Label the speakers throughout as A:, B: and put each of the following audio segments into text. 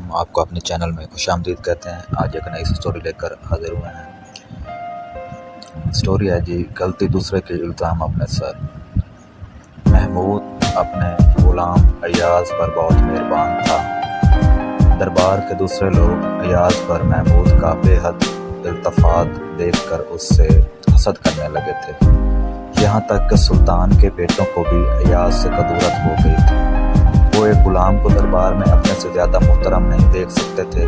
A: ہم آپ کو اپنے چینل میں خوش آمدید کہتے ہیں۔ آج ایک نئی سٹوری لے کر حاضر ہوئے ہیں۔ سٹوری ہے جی غلطی دوسرے کے الزام اپنے سر۔ محمود اپنے غلام ایاز پر بہت مہربان تھا۔ دربار کے دوسرے لوگ ایاز پر محمود کا بے حد التفات دیکھ کر اس سے حسد کرنے لگے تھے۔ یہاں تک کہ سلطان کے بیٹوں کو بھی ایاز سے کدورت ہو گئی تھی۔ وہ ایک غلام کو دربار میں اپنے سے زیادہ محترم نہیں دیکھ سکتے تھے۔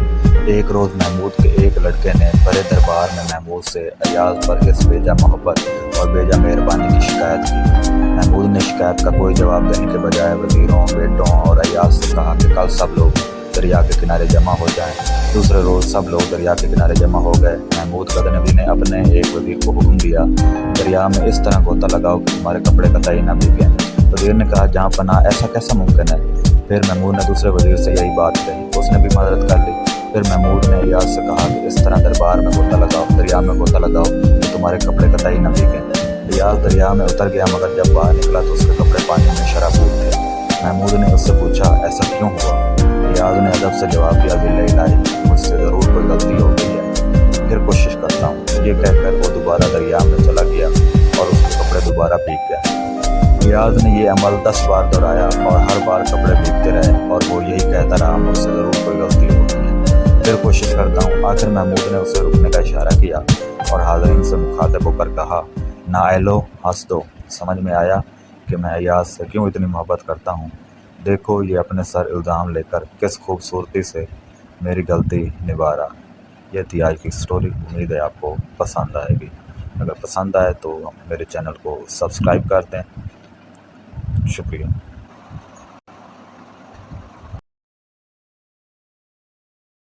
A: ایک روز محمود کے ایک لڑکے نے بڑے دربار میں محمود سے ایاز پر اس بیجا محبت اور بیجا مہربانی کی شکایت کی۔ محمود نے شکایت کا کوئی جواب دینے کے بجائے وزیروں، بیٹوں اور ایاز سے کہا کہ کل سب لوگ دریا کے کنارے جمع ہو جائیں۔ دوسرے روز سب لوگ دریا کے کنارے جمع ہو گئے۔ محمود غضنفر نے اپنے ایک وزیر کو حکم دیا، دریا میں اس طرح غوطہ لگاؤ کہ تمہارے کپڑے قطعی نہ بھیگیں۔ وزیر نے کہا، جہاں پناہ ایسا کیسا ممکن ہے؟ پھر محمود نے دوسرے وزیر سے یہی بات کہی، اس نے بھی معذرت کر لی۔ پھر محمود نے ایاز سے کہا کہ اس طرح دربار میں غوطہ لگاؤ، دریا میں غوطہ لگاؤ کہ تمہارے کپڑے قطعی نہ بھیگیں۔ ایاز دریا میں اتر گیا، مگر جب باہر نکلا تو اس کے کپڑے پانی میں شرابور تھے۔ محمود نے اس سے پوچھا، ایسا کیوں ہوا؟ ایاز نے ادب سے جواب دیا، باللہ الہی، مجھ سے ضرور کوئی غلطی ہو گئی ہے، پھر کوشش کرتا ہوں۔ یہ کہہ کر وہ دوبارہ دریا میں چلا گیا اور اس کے کپڑے دوبارہ بھیگ گئے۔ ایاز نے یہ عمل 10 بار دہرایا اور ہر بار کپڑے بھیگتے رہے اور وہ یہی کہتا رہا، مجھ سے ضرور کوئی غلطی ہو گئی ہے، پھر کوشش کرتا ہوں۔ آخر محمود نے اسے رکنے کا اشارہ کیا اور حاضرین سے مخاطب ہو کر کہا، نائلو، ہنس دو، سمجھ میں آیا کہ میں ایاز سے کیوں اتنی محبت کرتا ہوں۔ دیکھو یہ اپنے سر الزام لے کر کس خوبصورتی سے میری غلطی نبھا رہا۔ یہ تھی آج کی سٹوری، امید ہے آپ کو پسند آئے گی۔ اگر پسند آئے تو میرے چینل کو سبسکرائب کر دیں۔ شکریہ۔